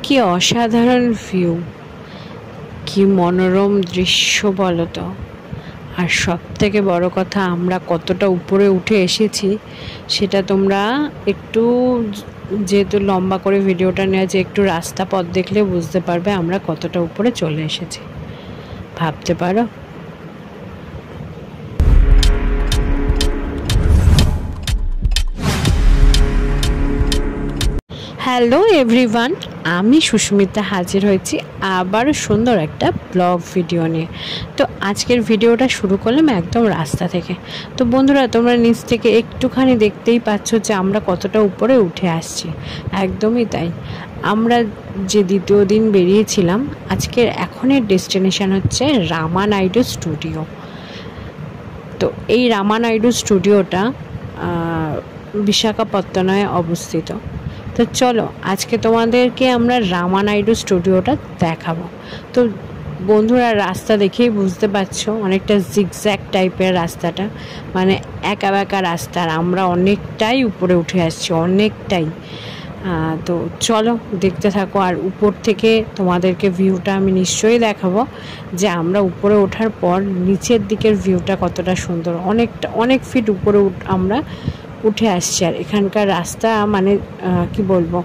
কি অসাধারণ ভিউ, কি মনোরম দৃশ্য বলো তো। আর সব থেকে বড় কথা, আমরা কতটা উপরে উঠে এসেছি সেটা তোমরা একটু, যেহেতু লম্বা করে ভিডিওটা নেওয়া, যে একটু রাস্তা পথ দেখলে বুঝতে পারবে আমরা কতটা উপরে চলে এসেছি, ভাবতে পারো। হ্যালো এভরিওয়ান, আমি সুস্মিতা হাজির হয়েছি আবার সুন্দর একটা ব্লগ ভিডিও নিয়ে। তো আজকের ভিডিওটা শুরু করলাম একদম রাস্তা থেকে। তো বন্ধুরা, তোমরা নিচ থেকে একটুখানি দেখতেই পাচ্ছ যে আমরা কতটা উপরে উঠে আসছি। একদমই তাই। আমরা যে দ্বিতীয় দিন বেরিয়েছিলাম, আজকের এখনের ডেস্টিনেশন হচ্ছে রামানাইডু স্টুডিও। তো এই রামানাইডু স্টুডিওটা বিশাখাপত্তনমে অবস্থিত। তো চলো আজকে তোমাদেরকে আমরা রামানাইডু স্টুডিওটা দেখাবো। তো বন্ধুরা, রাস্তা দেখেই বুঝতে পারছো অনেকটা জিগজ্যাগ টাইপের রাস্তাটা, মানে একা বেঁকা রাস্তা। আমরা অনেকটাই উপরে উঠে আসছি, অনেকটাই। তো চলো দেখতে থাকো। আর উপর থেকে তোমাদেরকে ভিউটা আমি নিশ্চয়ই দেখাবো, যে আমরা উপরে ওঠার পর নিচের দিকের ভিউটা কতটা সুন্দর। অনেক ফিট উপরে আমরা উঠে আসছি। আর এখানকার রাস্তা মানে কি বলবো,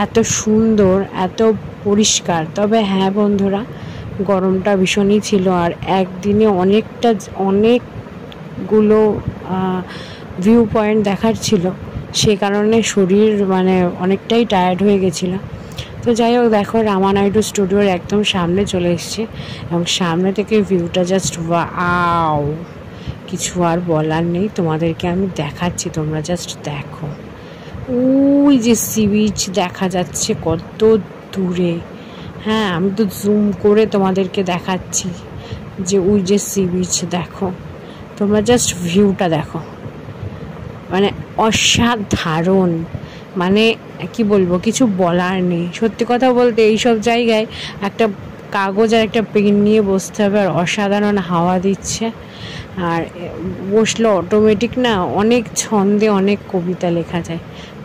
এত সুন্দর, এত পরিষ্কার। তবে হ্যাঁ বন্ধুরা, গরমটা ভীষণই ছিল। আর একদিনে অনেকগুলো ভিউ পয়েন্ট দেখার ছিল, সে কারণে শরীর মানে অনেকটাই টায়ার্ড হয়ে গেছিলো। তো যাই হোক, দেখো রামানাইডু স্টুডিওর একদম সামনে চলে এসেছে, এবং সামনে থেকে ভিউটা জাস্ট ওয়াও, কিছু আর বলার নেই। তোমাদেরকে আমি দেখাচ্ছি, তোমরা জাস্ট দেখো। ওই যে সি বিচ দেখা যাচ্ছে কত দূরে। হ্যাঁ, আমি তো জুম করে তোমাদেরকে দেখাচ্ছি যে ওই যে সি বিচ দেখো। তোমরা জাস্ট ভিউটা দেখো, মানে অসাধারণ। মানে কি বলবো, কিছু বলার নেই। সত্যি কথা বলতে এইসব জায়গায় একটা কাগজ আর একটা পেন নিয়ে বসতে হবে। আর অসাধারণ হাওয়া দিচ্ছে, আর বসলে অটোমেটিক না অনেক ছন্দে অনেক কবিতা লেখা যায়।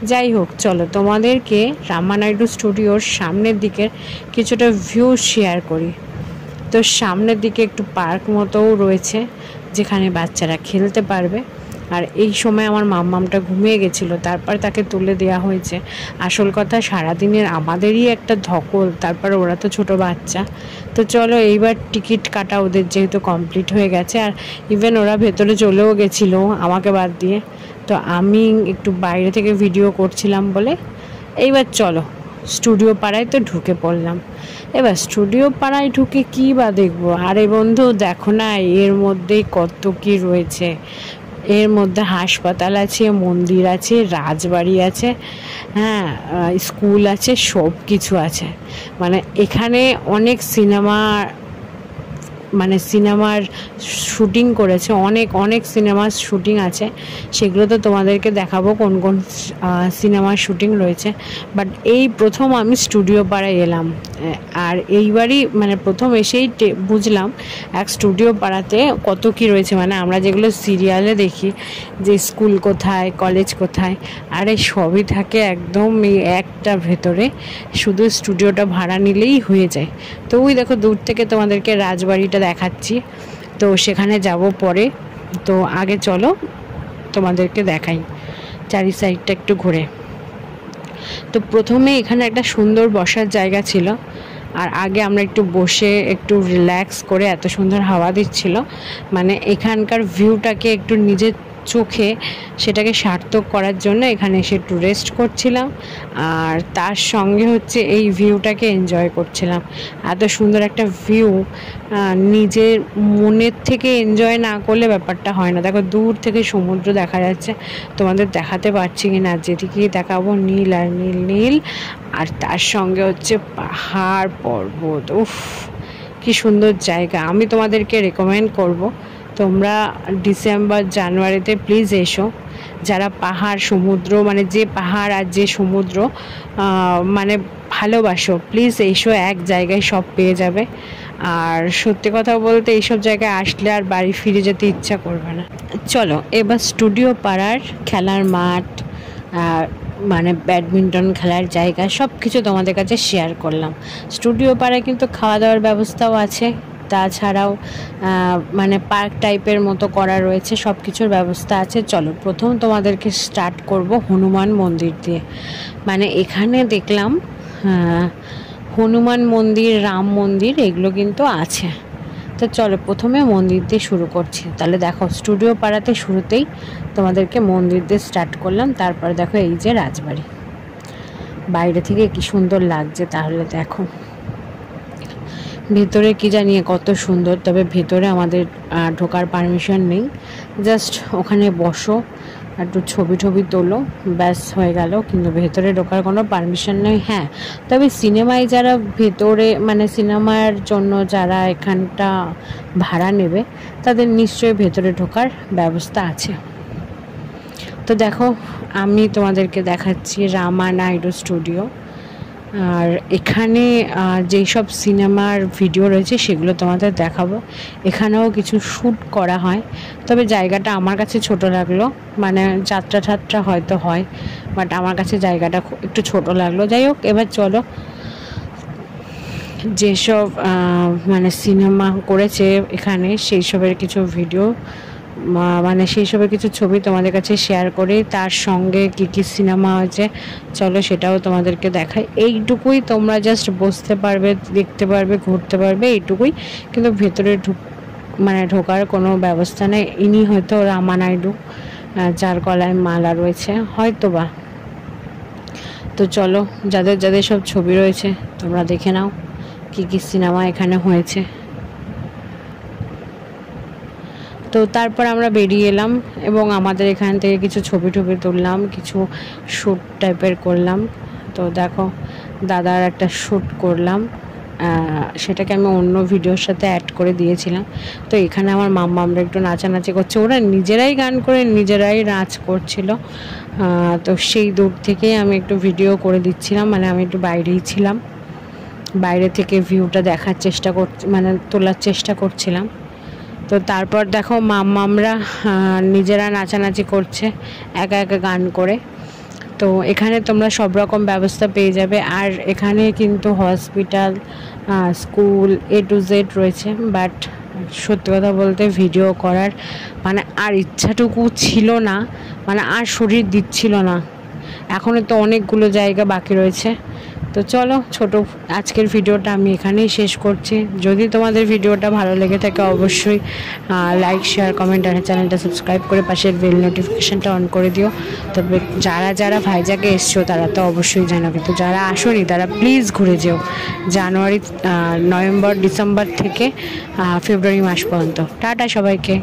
যাই হোক, চলো তোমাদেরকে রামানাইডু স্টুডিওর সামনের দিকের কিছুটা ভিউ শেয়ার করি। তো সামনের দিকে একটু পার্ক মতোও রয়েছে, যেখানে বাচ্চারা খেলতে পারবে। আর এই সময় আমার মাম্মামটা ঘুমিয়ে গেছিলো, তারপর তাকে তুলে দেওয়া হয়েছে। আসল কথা, সারাদিনের আমাদেরই একটা ধকল, তারপর ওরা তো ছোট বাচ্চা। তো চলো এইবার টিকিট কাটা ওদের যেহেতু কমপ্লিট হয়ে গেছে, আর ইভেন ওরা ভেতরে চলেও গেছিলো আমাকে বাদ দিয়ে। তো আমি একটু বাইরে থেকে ভিডিও করছিলাম বলে এইবার চলো স্টুডিও পাড়ায় তো ঢুকে পড়লাম। এবার স্টুডিও পাড়ায় ঢুকে কী বা দেখবো। আরে বন্ধু দেখো না, এর মধ্যেই কত কি রয়েছে। এর মধ্যে হাসপাতাল আছে, মন্দির আছে, রাজবাড়ি আছে, হ্যাঁ, স্কুল আছে, সব কিছু আছে। মানে এখানে অনেক সিনেমার শুটিং করেছে, অনেক সিনেমার শুটিং আছে। সেগুলো তো তোমাদেরকে দেখাবো কোন কোন সিনেমার শুটিং রয়েছে। বাট এই প্রথম আমি স্টুডিও পাড়ায় এলাম, আর এইবারই মানে প্রথম এসেই বুঝলাম এক স্টুডিও পাড়াতে কত কি রয়েছে। মানে আমরা যেগুলো সিরিয়ালে দেখি যে স্কুল কোথায়, কলেজ কোথায়, আরে সবই থাকে একদম এই একটা ভেতরে, শুধু স্টুডিওটা ভাড়া নিলেই হয়ে যায়। তো ওই দেখো দূর থেকে তোমাদেরকে রাজবাড়িটা দেখাচ্ছি, তো সেখানে যাব পরে। তো আগে চলো তোমাদেরকে দেখাই চারি সাইডটা একটু ঘুরে। তো প্রথমে এখানে একটা সুন্দর বসার জায়গা ছিল, আর আগে আমরা একটু বসে একটু রিল্যাক্স করে, এত সুন্দর হাওয়া দিচ্ছিল, মানে এখানকার ভিউটাকে একটু নিজের চোখে সেটাকে সার্থক করার জন্য এখানে এসে একটু রেস্ট করছিলাম, আর তার সঙ্গে হচ্ছে এই ভিউটাকে এনজয় করছিলাম। এত সুন্দর একটা ভিউ নিজের মনের থেকে এনজয় না করলে ব্যাপারটা হয় না। দেখো দূর থেকে সমুদ্র দেখা যাচ্ছে, তোমাদের দেখাতে পারছি কি না, যেদিকেই দেখাবো নীল আর নীল নীল, আর তার সঙ্গে হচ্ছে পাহাড় পর্বত। উফ, কি সুন্দর জায়গা। আমি তোমাদেরকে রেকমেন্ড করব, তোমরা ডিসেম্বর জানুয়ারিতে প্লিজ এসো। যারা পাহাড় সমুদ্র, মানে যে পাহাড় আর যে সমুদ্র মানে ভালোবাসো, প্লিজ এসো, এক জায়গায় সব পেয়ে যাবে। আর সত্যি কথা বলতে এইসব জায়গায় আসলে আর বাড়ি ফিরে যেতে ইচ্ছা করবে না। চলো এবার স্টুডিও পাড়ার খেলার মাঠ, মানে ব্যাডমিন্টন খেলার জায়গা সব কিছু তোমাদের কাছে শেয়ার করলাম। স্টুডিও পাড়ায় কিন্তু খাওয়া দাওয়ার ব্যবস্থাও আছে, তাছাড়াও মানে পার্ক টাইপের মতো করা রয়েছে, সব কিছুর ব্যবস্থা আছে। চলো প্রথম তোমাদেরকে স্টার্ট করব হনুমান মন্দির দিয়ে। মানে এখানে দেখলাম হনুমান মন্দির, রাম মন্দির এগুলো কিন্তু আছে। তো চলো প্রথমে মন্দির দিয়ে শুরু করছি। তাহলে দেখো স্টুডিও পাড়াতে শুরুতেই তোমাদেরকে মন্দির দিয়ে স্টার্ট করলাম। তারপর দেখো এই যে রাজবাড়ি, বাইরে থেকে কি সুন্দর লাগছে। তাহলে দেখো ভেতরে কি জানি কত সুন্দর, তবে ভেতরে আমাদের ঢোকার পারমিশন নেই। জাস্ট ওখানে বসো, একটু ছবি তোলো, ব্যাস হয়ে গেল, কিন্তু ভেতরে ঢোকার কোনো পারমিশন নেই। হ্যাঁ, তবে সিনেমায় যারা ভেতরে মানে সিনেমার জন্য যারা এখানটা ভাড়া নেবে তাদের নিশ্চয়ই ভেতরে ঢোকার ব্যবস্থা আছে। তো দেখো আমি তোমাদেরকে দেখাচ্ছি রামা নাইডু স্টুডিও। আর এখানে যেই সব সিনেমার ভিডিও রয়েছে সেগুলো তোমাদের দেখাবো। এখানেও কিছু শ্যুট করা হয়, তবে জায়গাটা আমার কাছে ছোট লাগলো। মানে যাত্রা ঠাত্রা হয়তো হয়, বাট আমার কাছে জায়গাটা একটু ছোট লাগলো। যাই হোক, এবার চলো যেসব মানে সিনেমা করেছে এখানে সেই সবের কিছু ভিডিও মানে সেই সবের কিছু ছবি তোমাদের কাছে শেয়ার করি, তার সঙ্গে কী সিনেমা হয়েছে চলো সেটাও তোমাদেরকে দেখাই। এইটুকুই, তোমরা জাস্ট বসতে পারবে, দেখতে পারবে, ঘুরতে পারবে, এইটুকুই। কিন্তু ভেতরে মানে ঢোকার কোনো ব্যবস্থা নেই। ইনি হয়তো রামা নাইডু, যার গলায় মালা রয়েছে হয়তো বা। তো চলো যাদের যাদের সব ছবি রয়েছে তোমরা দেখে নাও কী সিনেমা এখানে হয়েছে। তো তারপর আমরা বেরিয়ে এলাম এবং আমাদের এখান থেকে কিছু ছবি তুললাম, কিছু শ্যুট টাইপের করলাম। তো দেখো দাদার একটা শ্যুট করলাম, সেটাকে আমি অন্য ভিডিওর সাথে অ্যাড করে দিয়েছিলাম। তো এখানে আমার আমরা একটু নাচানাচি করছে, ওরা নিজেরাই গান করে নিজেরাই নাচ করছিল। তো সেই দূর থেকেই আমি একটু ভিডিও করে দিচ্ছিলাম, মানে আমি একটু বাইরেই ছিলাম, বাইরে থেকে ভিউটা দেখার চেষ্টা মানে তোলার চেষ্টা করছিলাম। তো তারপর দেখো আমরা নিজেরা নাচানাচি করছে একা একা গান করে। তো এখানে তোমরা সব রকম ব্যবস্থা পেয়ে যাবে। আর এখানে কিন্তু hospital, school A to Z রয়েছে। বাট সত্যি কথা বলতে ভিডিও করার মানে আর ইচ্ছাটুকু ছিল না, মানে আর শরীর দিচ্ছিল না। এখনও তো অনেকগুলো জায়গা বাকি রয়েছে। তো চলো আজকের ভিডিওটা আমি এখানেই শেষ করছি। যদি তোমাদের ভিডিওটা ভালো লেগে থাকে অবশ্যই লাইক, শেয়ার, কমেন্ট আর চ্যানেলটা সাবস্ক্রাইব করে পাশের বেল নোটিফিকেশানটা অন করে দিও। তবে যারা ভাইজাগে এসছো তারা তো অবশ্যই জানো, কিন্তু যারা আসোনি তারা প্লিজ ঘুরে যেও জানুয়ারি, নভেম্বর, ডিসেম্বর থেকে ফেব্রুয়ারি মাস পর্যন্ত। টাটা সবাইকে।